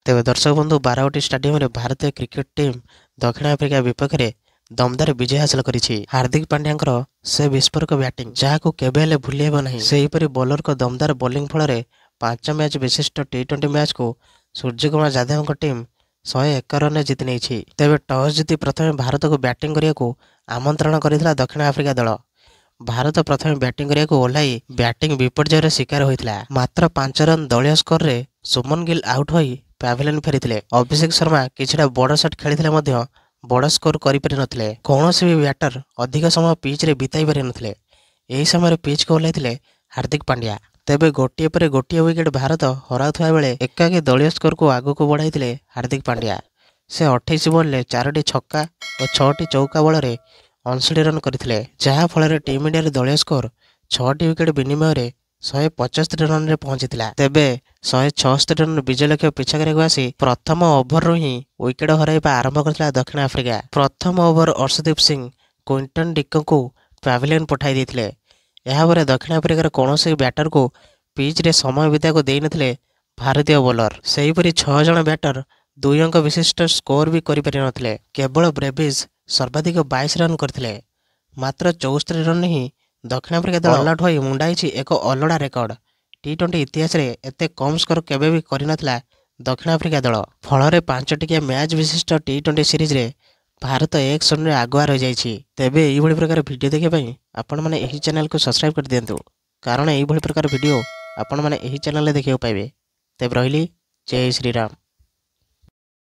तेज दर्शक बंधु बारवाटी स्टाडियम में भारतीय क्रिकेट टीम दक्षिण आफ्रिका विपक्ष में दमदार विजय हासिल करिछि। हार्दिक पांड्या से विस्फोरक बैटिंग जहां केबे हेले भूली हेबो नहीं। सेहीपरि बॉलर को दमदार बॉलिंग फल 5 मैच विशिष्ट टी20 मैच को सूर्यकुमार यादव टीम 101 रन जीति नहीं। तेज टॉस जीति प्रथम भारत को बैटिंग करने को आमंत्रण करथिला दक्षिण आफ्रिका दल। भारत प्रथम बैटिंग करने को ओह्लाई बैटिंग विपर्जय शिकार होता। मात्र 5 रन दलीय स्कोर रे सुमन गिल आउट होई पैविलियन फेरी। अभिषेक शर्मा किछिटा बड़ शट खेली बड़ स्कोर करें। कौन भी बैटर अधिक समय पिच रे बिताई पारि नथिले। यही समय पिच को ओह्लाई हार्दिक पांड्या। तेबे गोटे पर गोटे विकेट भारत हराउथुवा बेले एकाकी दलीय स्कोर को आगक बढ़ाई हार्दिक पांड्या। से 28 बॉल में 4टी छक्का और 6टी चौका बल 59 रन करथिले, जहा फल टीम इंडिया दलीय स्कोर 6टी विकेट विनिमय 175 रन में पहुंची। तेबे 176 रन विजय लक्ष्य पिछा करने आसी प्रथम ओभर ही विकेट हराइबा आरंभ करथिला दक्षिण आफ्रिका। प्रथम over Arshdeep Singh Quinton Dick को पैविलियन पठाई देथिले। यापर दक्षिण आफ्रिकार कौन बैटर को पिच रे समय बिता को देई नथिले भारतीय बॉलर। सेहीपरि 6 जन बैटर 2 अंक विशिष्ट स्कोर भी करि नथिले। केवल ब्रेविस सर्वाधिक 22 रन करथिले। मात्र 74 रन ही दक्षिण आफ्रिका दल ऑल आउट होई मुंडाई एक अलड़ा रेकर्ड। टी20 इतिहास रे एते कम स्कोर केबे भी करि नथिला दक्षिण आफ्रिका दल। फल 5 टिकिया मैच विशिष्ट टी20 सीरीज रे भारत 1-0 आगुआ रही जाइछि। तेबे एही प्रकार वीडियो देखिया पई आपण माने एही चैनल को सब्सक्राइब कर दियंतु, कारण एही प्रकार वीडियो आपण माने एही चैनल रे देखियो पाइबे। तेबे रहिली जय श्री राम।